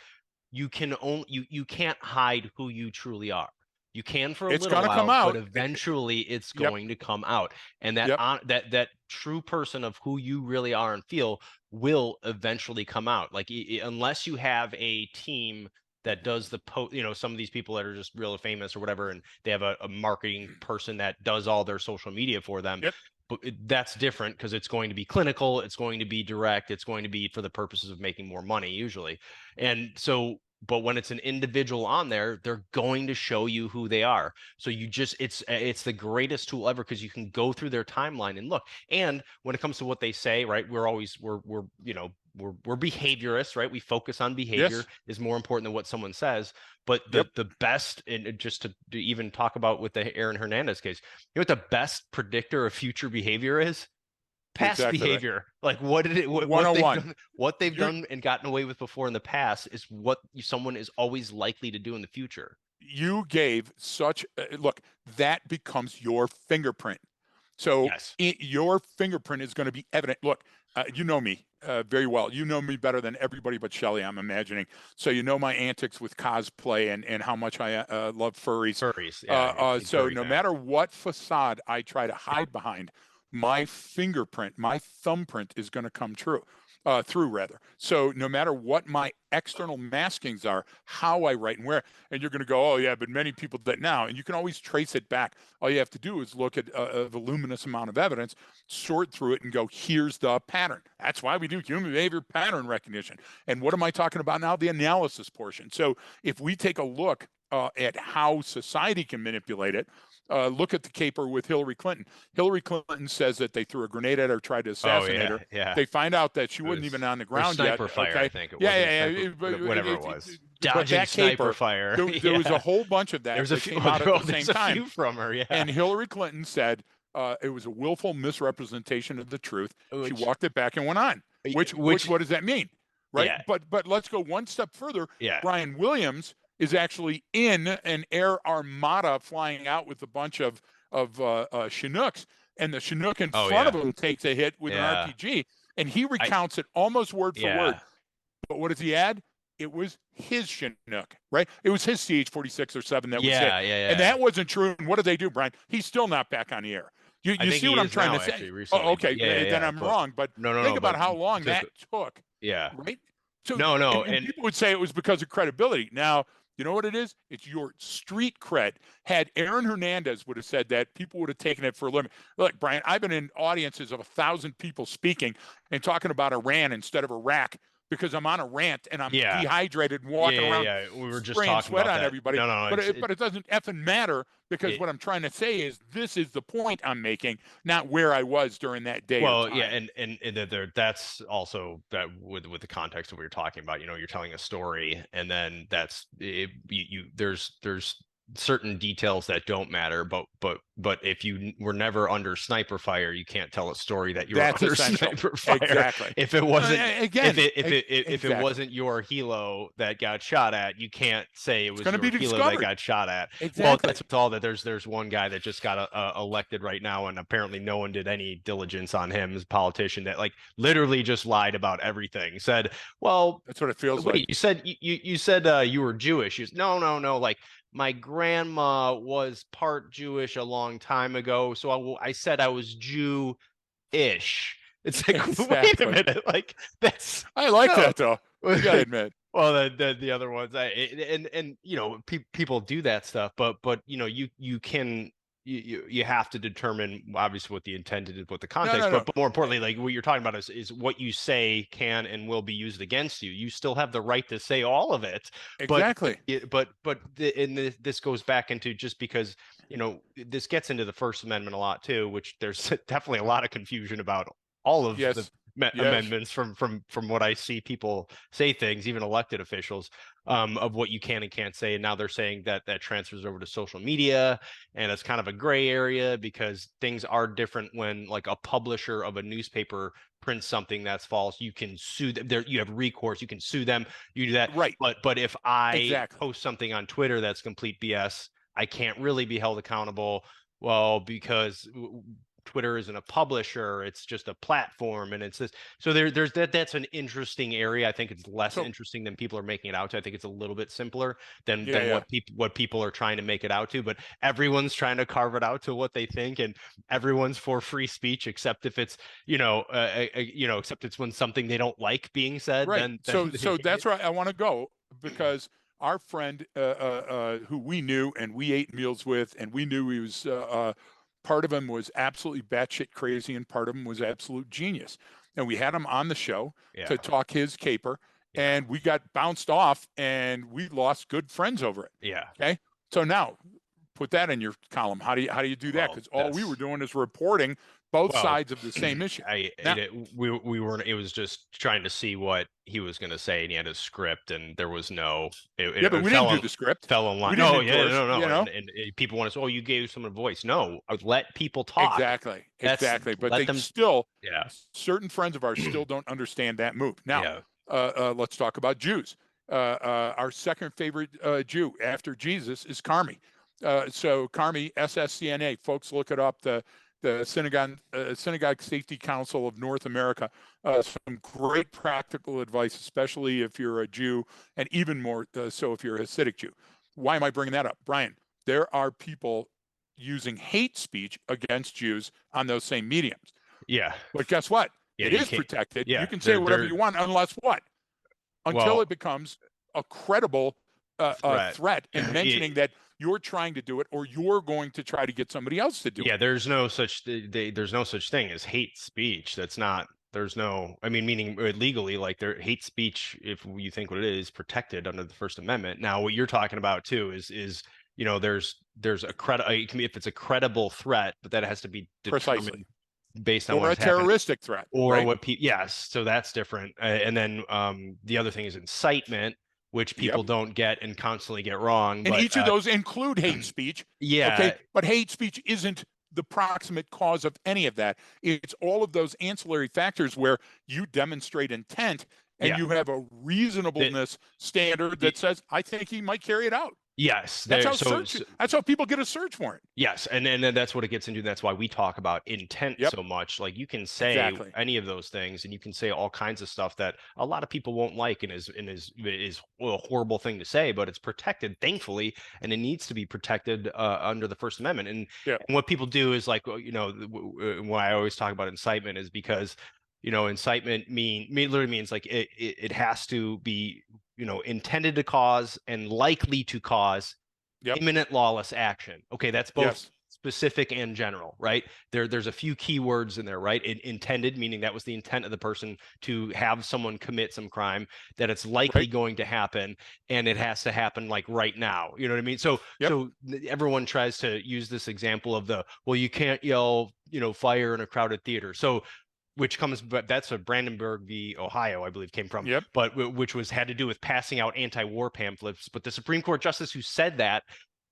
you can't hide who you truly are. You can for a It's little gonna while, come out. but eventually it's going to come out. And that true person of who you really are and feel will eventually come out. Like, unless you have a team that does the some of these people that are just real famous or whatever, and they have a marketing person that does all their social media for them. But that's different, because it's going to be clinical, it's going to be direct, it's going to be for the purposes of making more money usually. And so but when it's an individual on there, they're going to show you who they are. So you just it's the greatest tool ever because you can go through their timeline and look. And when it comes to what they say, right, we're we're behaviorists, right? We focus on behavior Yes. is more important than what someone says. But Yep. the best, and just to even talk about with the Aaron Hernandez case, you know what the best predictor of future behavior is? You're Past exactly right. behavior. Like One-on-one. what they've You done and gotten away with before in the past is what someone is always likely to do in the future. you gave such look, that becomes your fingerprint. So Yes. your fingerprint is going to be evident. Look, you know me very well. You know me better than everybody but Shelly, I'm imagining. So you know my antics with cosplay and how much I love furries. Furries. Yeah, big So furry no fan. matter what facade I try to hide behind, my fingerprint, my thumbprint is going to come true. Through rather. So no matter what my external maskings are, how I write and where, and you're going to go, oh yeah, but many people do that now, and you can always trace it back. All you have to do is look at a voluminous amount of evidence, sort through it, and go, here's the pattern. That's why we do human behavior pattern recognition. And what am I talking about now? The analysis portion. So if we take a look at how society can manipulate it, look at the caper with Hillary Clinton. Hillary Clinton says that they threw a grenade at her, tried to Oh assassinate yeah, her. yeah. They find out that she It wasn't even was on the or ground yet. sniper fire, I Okay, think it yeah, wasn't yeah, sniper, yeah. whatever it was. But Dodging that sniper caper, fire. there was a Yeah. whole bunch of that There's a that few. came out at the There's same a time. few from her. Yeah. And Hillary Clinton said it was a willful misrepresentation of the truth. She Which, walked it back and went on. Which which, what does that mean? Right? yeah, But let's go one step further. yeah. Brian Williams is actually in an air armada flying out with a bunch of Chinooks, and the Chinook in Oh front of yeah, him takes a hit with an yeah. RPG, and he I recounts it almost word for word. yeah. But what does he add? It was his Chinook, right? It was his CH-46 or 7 that was hit. Yeah, yeah, And yeah. that wasn't true. And what did they do, Brian? He's still not back on the air. You, I you think see he what I'm is trying now to say? actually Oh, recently, but okay. yeah, yeah, Then yeah. I'm But wrong. But no, think about but how long took that took, yeah. right? So, No, and and people would say it was because of credibility. Now, you know what it is? It's your street cred. Had Aaron Hernandez would have said that, people would have taken it for a living. Look, Brian, I've been in audiences of 1,000 people speaking and talking about Iran instead of Iraq because I'm on a rant and I'm yeah, dehydrated and yeah, walking yeah, around yeah. We were just spraying talking sweat about on that. everybody. No, But it's it doesn't effing matter because it what I'm trying to say is this is the point I'm making, not where I was during that day or well, yeah, time. and that's also that with the context of what you're talking about. You know, you're telling a story, and then that's there's certain details that don't matter, but if you were never under sniper fire, you can't tell a story that you were That's under essential. sniper fire. Exactly. If it wasn't Again, if it exactly. wasn't your helo that got shot at, you can't say it It's was going to your be helo that discovered. got shot at. Well, that's Exactly. with all that. There's one guy that just got elected right now, and apparently no one did any diligence on him as a politician. That like literally just lied about everything. Said, "Well, That's what it feels wait, like. you said you said you were Jewish." No. Like my grandma was part Jewish a long time ago, so I said I was Jew-ish. It's like, wait a Exactly. minute, like that's I like no. that though. I gotta admit. Well, the other ones, and you know, people do that stuff, but you know, you can you have to determine obviously what the intent is, what the No, context, no, no. but more importantly, like what you're talking about is what you say can and will be used against you. You still have the right to say all of it, Exactly. this goes back into just because you know this gets into the First Amendment a lot too, which there's definitely a lot of confusion about all of the Yes. Yes. amendments from what I see people say things, even elected officials, of what you can and can't say. And now they're saying that that transfers over to social media, and it's kind of a gray area because things are different when like a publisher of a newspaper prints something that's false. You can sue them. There, you have recourse. You can sue them. You do that. Right. But if I Exactly. post something on Twitter that's complete BS, I can't really be held accountable. Well, because Twitter isn't a publisher, it's just a platform, and it's this. So there's that's an interesting area. I think it's less So interesting than people are making it out to. I think it's a little bit simpler yeah, than yeah. what people are trying to make it out to. But everyone's trying to carve it out to what they think, and everyone's for free speech, except if it's except it's when something they don't like being said. Right. Then So that's where I want to go because our friend who we knew and we ate meals with, and we knew he was part of him was absolutely batshit crazy, and part of him was absolute genius. And we had him on the show to yeah, talk his caper. and we got bounced off and we lost good friends over it. Yeah. Okay. So now put that in your column. How do you do that? Well, Because all we were doing is reporting both well, sides of the same issue. I Now, we weren't. It was just trying to see what he was going to say, and he had a script, and there was no. yeah, but It we didn't do the script. fell in We line. didn't No, yeah, endorse, no, you no, know? and people want to say, oh, you gave someone a voice. No, I would let people talk. Exactly. That's Exactly. But let they them. still, Yeah, certain friends of ours still don't understand that move. Now, yeah, let's talk about Jews. Our second favorite Jew after Jesus is Carmi. So Carmi, SSCNA, folks, look it up. The Synagogue Safety Council of North America. Some great practical advice, especially if you're a Jew, and even more so if you're a Hasidic Jew. Why am I bringing that up, Brian? There are people using hate speech against Jews on those same mediums. yeah, But guess what? yeah. It You is can't. protected. You Yeah, can say whatever you want, unless what? Until well, it becomes a credible threat. threat and mentioning It, that you're trying to do it or you're going to try to get somebody else to do it. yeah, there's no such there's no such thing as hate speech. That's not there's no I mean meaning legally like there hate speech if you think what it is protected under the First Amendment. Now what you're talking about too is there's a it can be if it's a credible threat, but that has to be Precisely. determined based on Or a what's happened terroristic threat, or right? what people yes, so that's different. And then the other thing is incitement, which people Yep. don't get and constantly get wrong, And but each of those include hate speech. Okay. yeah, But hate speech isn't the proximate cause of any of that. It's all of those ancillary factors where you demonstrate intent and yeah. you have a The, reasonableness standard the, that says, I think he might carry it out. yes, That's there how that's how people get a search warrant. yes, and then that's what it gets into. That's why we talk about intent Yep. so much. Like you can say Exactly. any of those things, and you can say all kinds of stuff that a lot of people won't like, and is a horrible thing to say, but it's protected, thankfully, and it needs to be protected under the First Amendment. Yep. And what people do is like, why I always talk about incitement is because incitement literally means like it has to be intended to cause and likely to cause Yep. imminent lawless action. Okay, that's both Yes. specific and general, right? There's a few key words in there, right? Intended, meaning that was the intent of the person to have someone commit some crime, that it's likely Right. going to happen, and it has to happen like right now. You know what I mean? So Yep. so everyone tries to use this example of well, you can't yell, fire in a crowded theater. So which comes, but that's a Brandenburg v. Ohio, I believe, came from, Yep. but which had to do with passing out anti-war pamphlets. But the Supreme Court justice who said that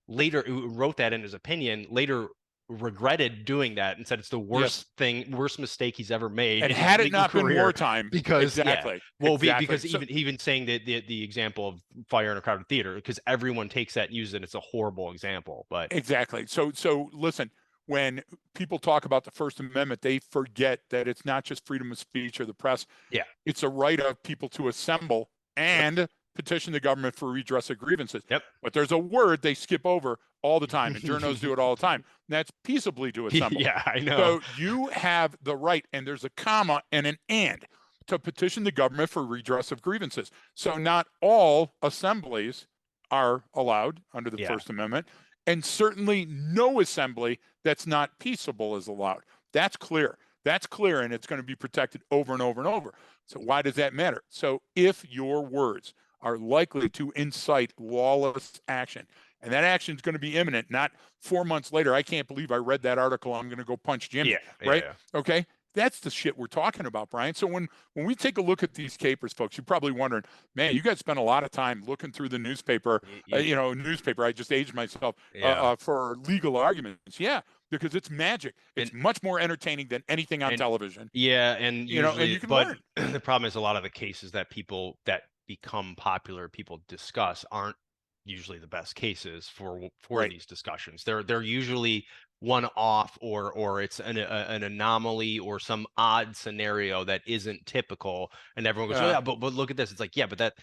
later, who wrote that in his opinion, later regretted doing that and said it's the Yes. worst mistake he's ever made And in his had it legal not been career. wartime, Because exactly. well, Exactly. because So, even saying the example of fire in a crowded theater, because everyone takes that and uses it, it's a horrible example. But exactly. So listen, when people talk about the First Amendment, they forget that it's not just freedom of speech or the press. yeah, It's a right of people to assemble yep, and petition the government for redress of grievances. yep. But there's a word they skip over all the time, and journos do it all the time. And that's peaceably to assemble. Yeah, I know. So you have the right, and there's a comma and an and, to petition the government for redress of grievances. So not all assemblies are allowed under the Yeah. First Amendment, and certainly no assembly that's not peaceable is allowed. That's clear. That's clear, and it's going to be protected over and over and over. So why does that matter? So if your words are likely to incite lawless action, and that action is going to be imminent, not 4 months later, I can't believe I read that article, I'm going to go punch Jimmy, right? Yeah. Okay. That's the shit we're talking about, Brian. So when we take a look at these capers, folks, you're probably wondering, man, you guys spend a lot of time looking through the newspaper, newspaper. I just aged myself Yeah. for legal arguments. Yeah, because it's magic. It's much more entertaining than anything on television. Yeah, and And usually, you can but learn. the problem is a lot of the cases that people that become popular, people discuss aren't usually the best cases for Right. these discussions. They're usually one off or it's an anomaly or some odd scenario that isn't typical, and everyone goes, oh yeah, but look at this. It's like, yeah, but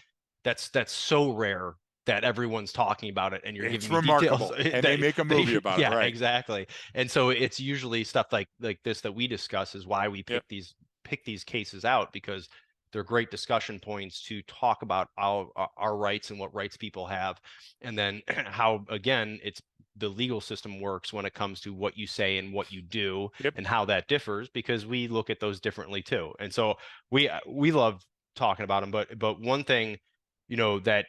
that's so rare that everyone's talking about it and you're It's giving me details remarkable, and they make a movie about it, yeah, right? exactly. And so it's usually stuff like this that we discuss is why we Yep. pick these cases out, because they're great discussion points to talk about our rights and what rights people have, and then how, again, it's the legal system works when it comes to what you say and what you do Yep. and how that differs, because we look at those differently too. And so we love talking about them, but one thing, that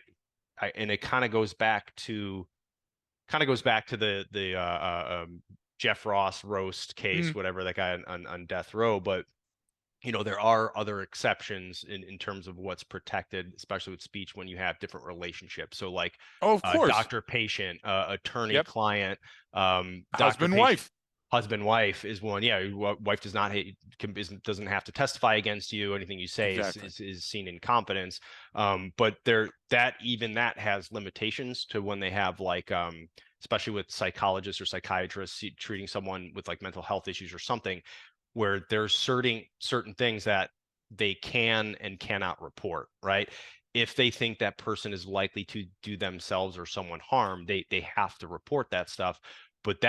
and it kind of goes back to the Jeff Ross roast case, Mm. whatever, that guy on death row. But there are other exceptions in terms of what's protected, especially with speech when you have different relationships. So like Oh, of course. doctor patient, attorney Yep. client, doctor Husband, patient. wife. Husband wife is one. Yeah, wife does not doesn't have to testify against you. Anything you say Exactly. is seen in competence. But that has limitations to when they have like especially with psychologists or psychiatrists treating someone with like mental health issues or something, where there's certain things that they can and cannot report, right? If they think that person is likely to do themselves or someone harm, they have to report that stuff. But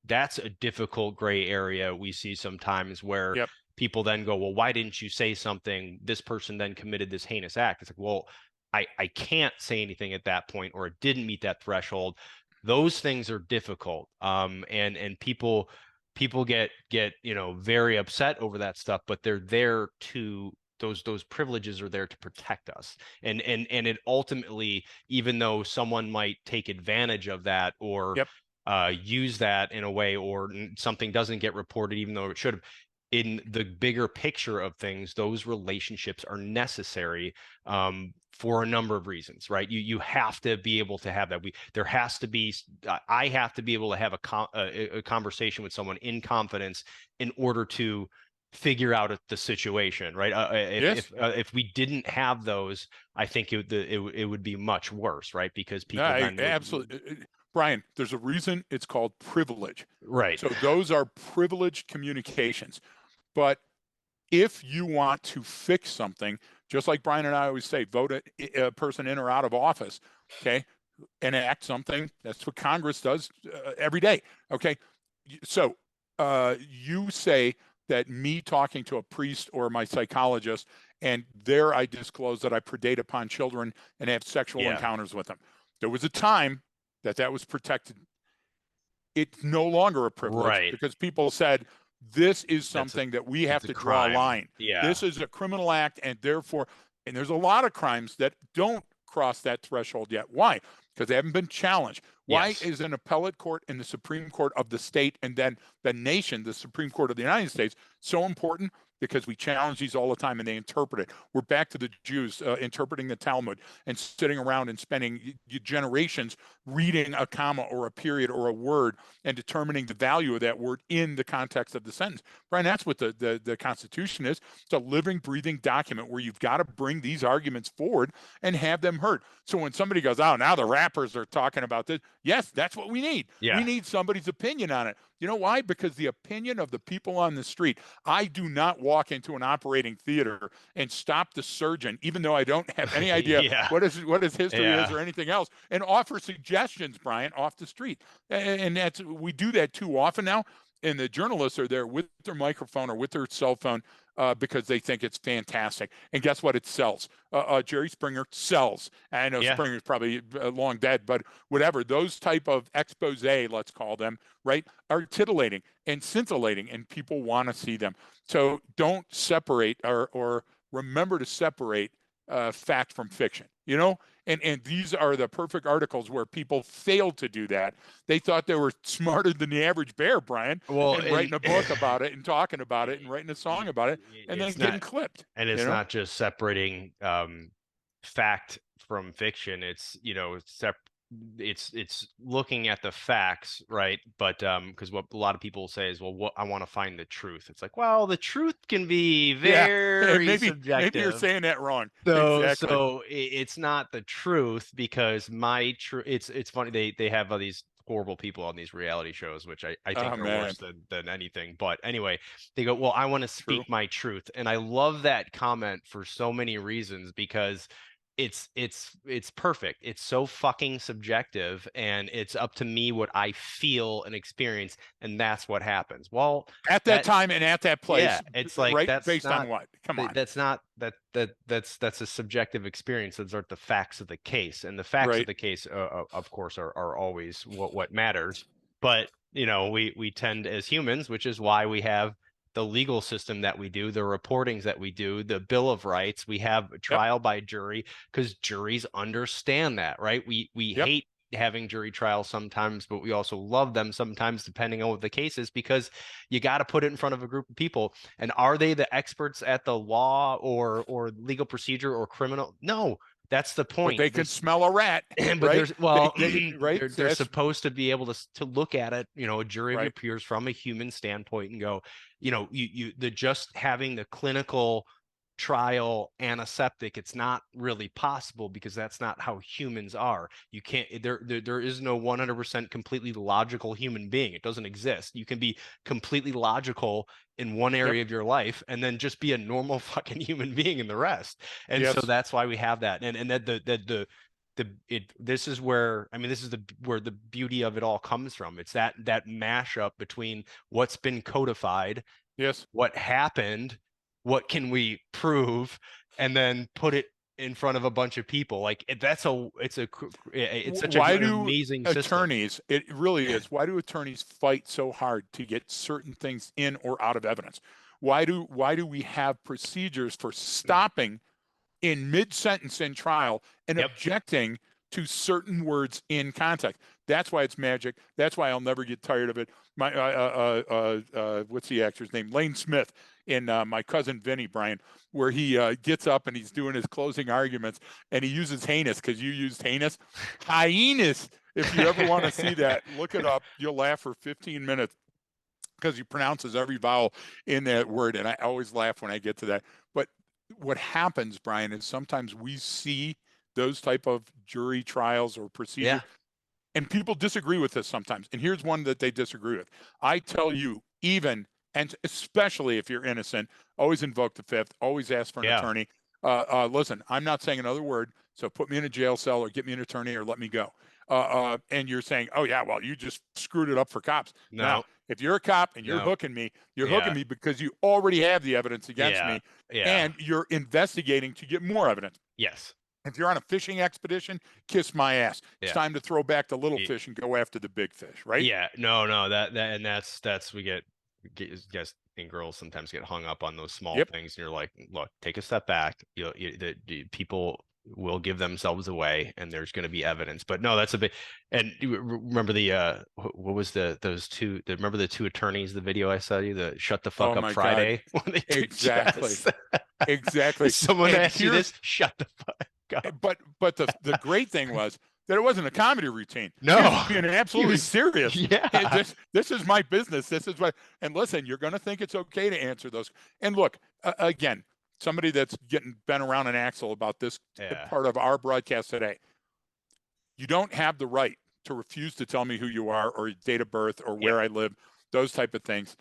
that's a difficult gray area we see sometimes, where Yep. people then go, well, why didn't you say something? This person then committed this heinous act. It's like, well, I can't say anything at that point, or it didn't meet that threshold. Those things are difficult. And people get very upset over that stuff, but they're there to those privileges are there to protect us. And it ultimately, even though someone might take advantage of that, or Yep. use that in a way, or something doesn't get reported even though it should have, in the bigger picture of things, those relationships are necessary, for a number of reasons, right? You have to be able to have that. There has to be. I have to be able to have a conversation with someone in confidence in order to figure out the situation, right? Yes. If we didn't have those, I think it would be much worse, right? Because No, people I then would. absolutely. Brian, there's a reason it's called privilege. Right. So those are privileged communications. But if you want to fix something, just like Brian and I always say, vote a person in or out of office, okay, enact something. That's what Congress does every day, okay? So you say that me talking to a priest or my psychologist, and there I disclose that I predate upon children and have sexual Yeah. encounters with them. There was a time that was protected. It's no longer a privilege Right. because people said this is That's a something that we have it's a to draw a crime. line. Yeah. This is a criminal act, and therefore, and there's a lot of crimes that don't cross that threshold yet. Why? Because they haven't been challenged. Why Yes. is an appellate court and the Supreme Court of the state and then the nation, the Supreme Court of the United States, so important? Because we challenge these all the time and they interpret it. We're back to the Jews interpreting the Talmud and sitting around and spending generations reading a comma or a period or a word and determining the value of that word in the context of the sentence. Brian, that's what the Constitution is. It's a living, breathing document where you've got to bring these arguments forward and have them heard. So when somebody goes, oh, now the rappers are talking about this, yes, that's what we need. Yeah. We need somebody's opinion on it. You know why? Because the opinion of the people on the street. I do not walk into an operating theater and stop the surgeon, even though I don't have any idea Yeah. what his history is Yeah. or anything else, and offer suggestions, Brian, off the street. And we do that too often now. And the journalists are there with their microphone or with their cell phone because they think it's fantastic. And guess what? It sells. Jerry Springer sells. I know Yeah. Springer's probably long dead, but whatever. Those type of expose, let's call them, right, are titillating and scintillating, and people want to see them. So don't separate or remember to separate fact from fiction. And these are the perfect articles where people failed to do that. They thought they were smarter than the average bear, Brian, Well, and and writing a book about it and talking about it and writing a song about it and then it's getting not, clipped. and You it's know? not just separating fact from fiction. It's it's looking at the facts, right? But because what a lot of people say is, well, what I want to find the truth. It's like, well, the truth can be Yeah. very Maybe you're subjective. saying that wrong. So Exactly. so it's not the truth, because it's funny, they have all these horrible people on these reality shows, which I Oh think are man. worse than anything. But anyway, they go, well, I want to True. speak my truth. And I love that comment for so many reasons, because it's perfect. It's so fucking subjective, and it's up to me what I feel and experience, and that's what happens. Well, At that that time and at that yeah, place, it's like right? Based on what? Come on. that's not that's a subjective experience. Those aren't the facts of the case, and the facts of Right. the case, of course, are always what matters. But we tend, as humans, which is why we have the legal system that we do, the reportings that we do, the Bill of Rights. We have Yep. trial by jury because juries understand that, right? We Yep. hate having jury trials sometimes, but we also love them sometimes, depending on what the case is, because you got to put it in front of a group of people. And are they the experts at the law or legal procedure or criminal? No, that's the But point. they can smell a rat, But right? there's well, Right. they're That's supposed to be able to look at it, a jury of your right. peers from a human standpoint and go, the just having the clinical trial antiseptic, it's not really possible because that's not how humans are. You can't there is no 100% completely logical human being. It doesn't exist. You can be completely logical in one Yep. area of your life and then just be a normal fucking human being in the rest. And so Yes. that's why we have that. And that this is where, I mean, this is where the beauty of it all comes from. It's that mashup between what's been codified, Yes. what happened, what can we prove, and then put it in front of a bunch of people. Like it's such Why an do amazing system. attorneys, it really is, why do attorneys fight so hard to get certain things in or out of evidence? Why do we have procedures for stopping in mid-sentence in trial and Yep. objecting to certain words in context? That's why it's magic. That's why I'll never get tired of it. My what's the actor's name? Lane Smith in My Cousin Vinny, Brian, where he gets up and he's doing his closing arguments and he uses heinous because you used heinous. Hyenas. If you ever want to see that, look it up. You'll laugh for 15 minutes because he pronounces every vowel in that word. And I always laugh when I get to that. But what happens, Brian, is sometimes we see those type of jury trials or procedure, Yeah. and people disagree with this sometimes. And here's one that they disagree with. I tell you, even and especially if you're innocent, always invoke the fifth, always ask for an Yeah. attorney. Listen, I'm not saying another word, so put me in a jail cell or get me an attorney or let me go. And you're saying, oh yeah, well, you just screwed it up for cops. No, No. if you're a cop and you're No. hooking me, you're hooking Yeah. me because you already have the evidence against Yeah. me, Yeah. and you're investigating to get more evidence. Yes. If you're on a fishing expedition, kiss my ass. It's Yeah. time to throw back the little fish and go after the big fish, right? Yeah, no, and that's we guys and girls sometimes get hung up on those small Yep. things, and you're like, look, take a step back. The people will give themselves away, and there's going to be evidence. But no, that's a big. And remember what was remember the two attorneys, the video I saw you, the shut the fuck Oh up my God. Friday when they did Exactly. chess. Exactly. Someone And asked you this, shut the fuck up. but the great thing was that it wasn't a comedy routine. He was No, being he absolutely was, serious. yeah, This is my business. This is what. And listen, you're going to think it's okay to answer those. And look, again, somebody that's getting bent around an axle about this yeah, part of our broadcast today. You don't have the right to refuse to tell me who you are or your date of birth or yep, where I live, those type of things.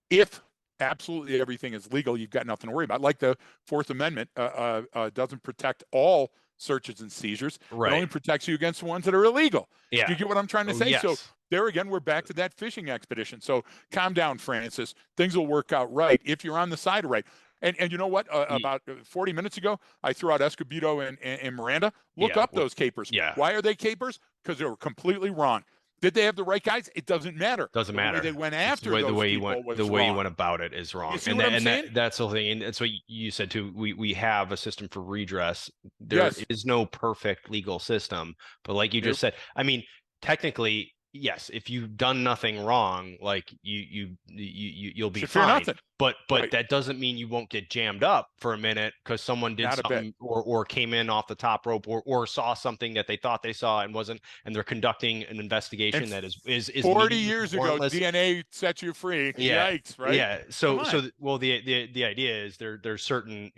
If absolutely everything is legal, you've got nothing to worry about. Like the Fourth Amendment doesn't protect all searches and seizures. It right, only protects you against the ones that are illegal. Do yeah, you get what I'm trying to oh say? So yes. there again, we're back to that fishing expedition. So calm down, Francis. Things will work out right if you're on the side of right. And you know what? About 40 minutes ago, I threw out Escobedo and Miranda. Look Yeah, up those capers. yeah, Why are they capers? Because they were completely wrong. Did they have the right guys? It doesn't matter. doesn't The way matter. they went It's after those people the was way you wrong. went about it is You wrong. see what I'm saying? That's the whole thing. And that's what you said too. We have a system for redress. There Yes. is no perfect legal system, but like you just Nope. said, I mean, technically, yes, if you've done nothing wrong, like you'll be Should fear fine. nothing. But Right. that doesn't mean you won't get jammed up for a minute because someone did Not a bit. something or came in off the top rope or saw something that they thought they saw and wasn't, and they're conducting an And investigation that is 40 meaningless, years ago, warrantless. DNA set you free. Yeah, Yikes, right? yeah. Come So on. well, the idea is there's certain,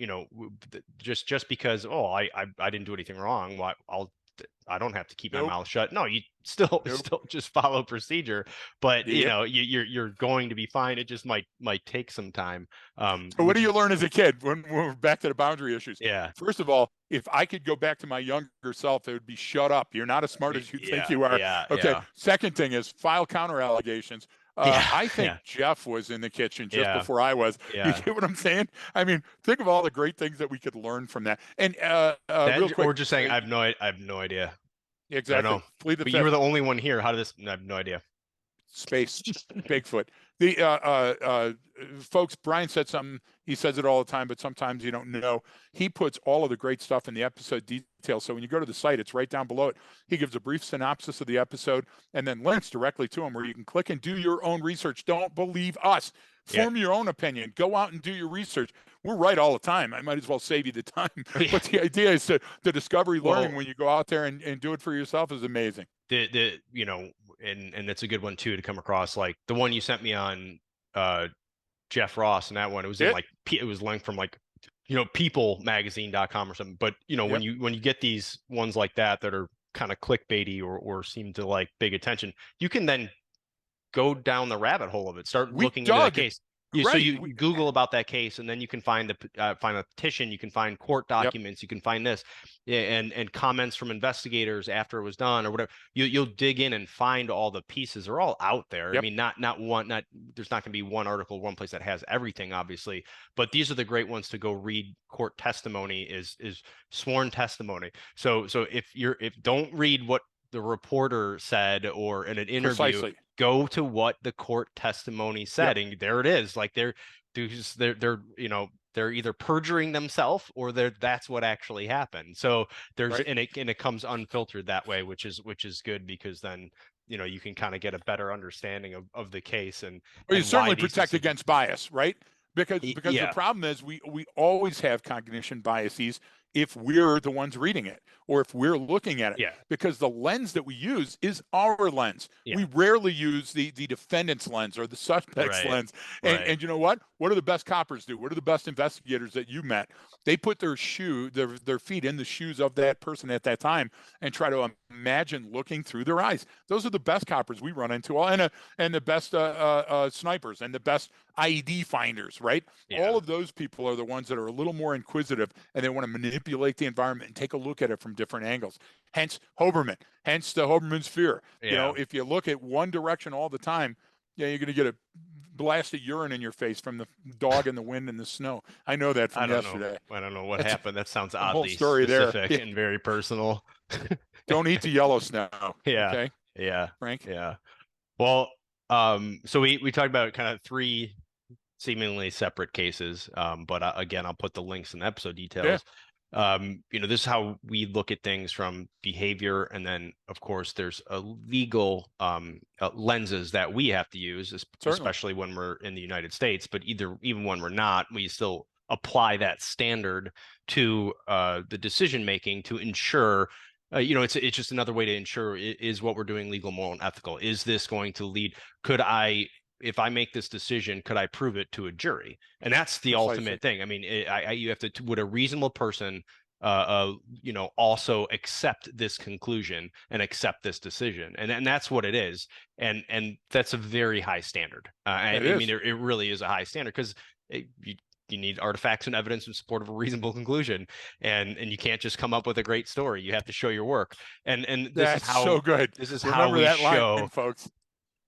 just because, oh, I didn't do anything wrong, why I don't have to keep my Nope. mouth shut. No, you still Nope. still just follow procedure, but Yep. you're going to be fine. It just might take some time. So what Which do is you learn as a kid when we're back to the boundary issues? yeah, First of all, if I could go back to my younger self, it would be shut up. You're not as smart as you think yeah, you are. yeah, Okay. yeah, Second thing is file counter allegations. yeah, I think yeah, Jeff was in the kitchen just yeah, before I was. You yeah. get what I'm saying? I mean, think of all the great things that we could learn from that. And real That quick, or just saying I have no idea. I don't exactly. know. Plead the But you were fifth. the only one here. How did this? I have no idea. space Bigfoot. The folks, Brian said something. He says it all the time, but sometimes you don't know. He puts all of the great stuff in the episode details. So when you go to the site, it's right down below it. He gives a brief synopsis of the episode and then links directly to him where you can click and do your own research. Don't believe us. Form your own opinion. Go out and do your research. We're right all the time. I might as well save you the time. But the idea is the discovery learning when you go out there and do it for yourself is amazing. And it's a good one too to come across. Like the one you sent me on Jeff Ross, and that one, it was it was linked from like peoplemagazine.com or something. But when you get these ones like that are kind of clickbaity or seem to like big attention, you can then go down the rabbit hole of it, start looking into the case. So you Google about that case, and then you can find a petition, you can find court documents, you can find this, and comments from investigators after it was done or whatever. You'll dig in and find all the pieces. They're all out there. I mean, there's not going to be one article, one place that has everything, obviously, but these are the great ones to go read. Court testimony is sworn testimony. So if don't read what the reporter said or in an interview. Precisely. Go to what the court testimony said, and there it is. Like they're either perjuring themselves or that's what actually happened. So there's and it comes unfiltered that way, which is good, because then you can kind of get a better understanding of the case and you certainly protect against bias, right? Because the problem is we always have cognition biases if we're the ones reading it or if we're looking at it, because the lens that we use is our lens. We rarely use the defendant's lens or the suspect's lens. And you know what do the best coppers do? What are the best investigators that you met? They put their feet in the shoes of that person at that time and try to imagine looking through their eyes. Those are the best coppers we run into, and the best snipers and the best IED finders, right? All of those people are the ones that are a little more inquisitive, and they want to manipulate the environment and take a look at it from different angles. Hence Hoberman, hence the Hoberman sphere. If you look at one direction all the time, you're going to get a blast of urine in your face from the dog in the wind and the snow. I know that from yesterday. I don't know what happened. That sounds oddly specific and very personal. Don't eat the yellow snow. Okay? Frank. Well, so we talked about kind of three seemingly separate cases, but again, I'll put the links in the episode details. This is how we look at things from behavior, and then of course there's a legal lenses that we have to use, especially when we're in the United States, but even when we're not, we still apply that standard to the decision making to ensure it's just another way to ensure is what we're doing legal, moral, and ethical. Is this going to lead? If I make this decision, could I prove it to a jury? And that's the ultimate thing. I mean, you have to, would a reasonable person, also accept this conclusion and accept this decision? And that's what it is. And that's a very high standard. I mean, it really is a high standard, because you need artifacts and evidence in support of a reasonable conclusion, and you can't just come up with a great story. You have to show your work. And this is how so good. This is Remember how we that show, line, folks.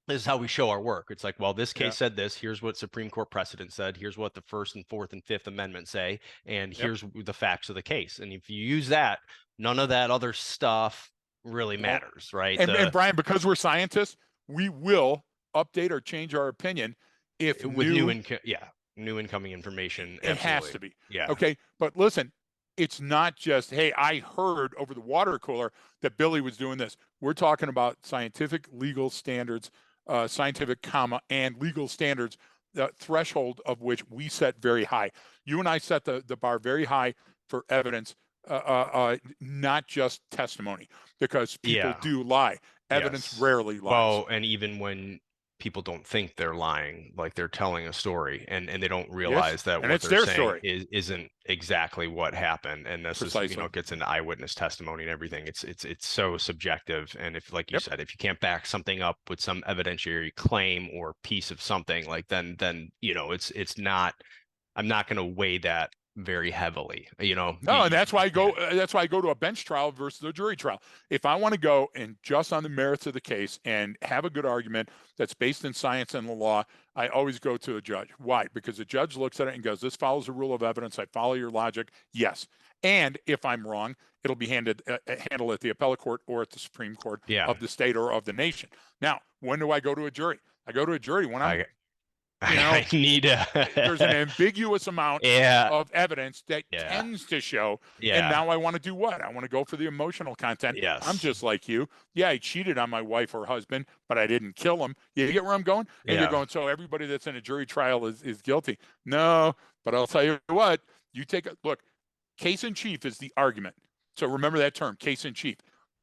This is how we show our work. It's like, well, this case said this. Here's what Supreme Court precedent said. Here's what the First and Fourth and Fifth Amendment say, and here's the facts of the case. And if you use that, none of that other stuff really matters, right? And Brian, because we're scientists, we will update or change our opinion if with new incoming information. It has to be. Yeah. Okay. But listen, it's not just, hey, I heard over the water cooler that Billy was doing this. We're talking about scientific legal standards, scientific comma and legal standards, the threshold of which we set very high. You and I set the bar very high for evidence, not just testimony, because people do lie. Evidence rarely lies. Well, and even when people don't think they're lying, like they're telling a story, and they don't realize that what they're saying isn't exactly what happened. And this is, gets into eyewitness testimony and everything. It's so subjective. And if, like you said, if you can't back something up with some evidentiary claim or piece of something, like then it's not, I'm not going to weigh that very heavily. No, and that's why I go. That's why I go to a bench trial versus a jury trial. If I want to go and just on the merits of the case and have a good argument that's based in science and the law, I always go to a judge. Why? Because the judge looks at it and goes, "This follows the rule of evidence. I follow your logic. Yes." And if I'm wrong, it'll be handled at the appellate court or at the Supreme Court Yeah. of the state or of the nation. Now, when do I go to a jury? I go to a jury when I'm I need there's an ambiguous amount yeah. of evidence that Yeah. tends to show. Yeah. And now I want to do what? I want to go for the emotional content. Yes. I'm just like you. Yeah, I cheated on my wife or husband, but I didn't kill him. You get where I'm going? And Yeah. you're going, so everybody that's in a jury trial is guilty. No, but I'll tell you what, you take a look, case in chief is the argument. So remember that term, case in chief.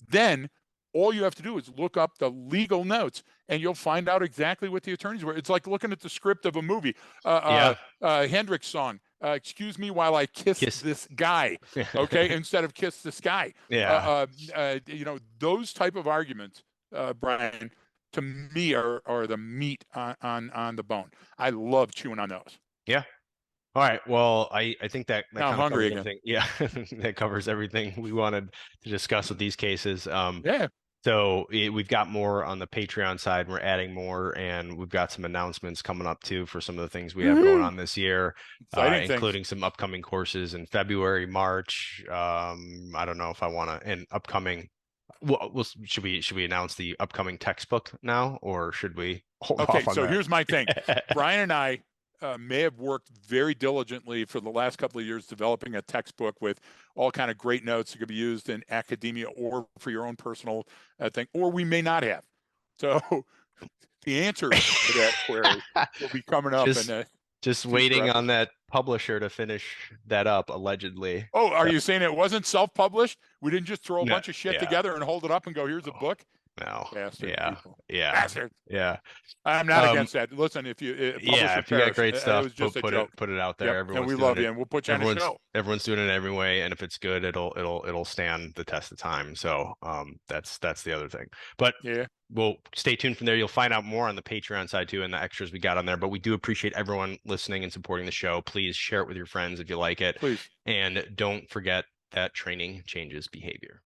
Then all you have to do is look up the legal notes and you'll find out exactly what the attorneys were. It's like looking at the script of a movie. Hendrix song, excuse me while I kiss this guy, okay, instead of kiss the sky. Yeah. Those type of arguments, Brian, to me are the meat on the bone. I love chewing on those. Yeah. All right. Well, I think that now I'm hungry again. Everything. Yeah, that covers everything we wanted to discuss with these cases. Yeah. So we've got more on the Patreon side. We're adding more, and we've got some announcements coming up too for some of the things we have going on this year, including some upcoming courses in February, March. I don't know if I want to, and upcoming. Should we announce the upcoming textbook now, or should we hold off on so that? Here's my thing. Brian and I may have worked very diligently for the last couple of years developing a textbook with all kind of great notes that could be used in academia or for your own personal thing, or we may not have. So the answer to that query will be coming up. Just waiting on that publisher to finish that up, allegedly. Oh, are you saying it wasn't self-published? We didn't just throw a bunch of shit together and hold it up and go, here's a book? No. Bastard people. Yeah. Bastard. Yeah. I'm not against that. Listen, if you if you got great stuff, put it out there. Yep. And we love you, and we'll put you on the show. Everyone's doing it every way, and if it's good, it'll stand the test of time. So that's the other thing. But yeah, we'll stay tuned from there. You'll find out more on the Patreon side too, and the extras we got on there. But we do appreciate everyone listening and supporting the show. Please share it with your friends if you like it. Please. And don't forget that training changes behavior.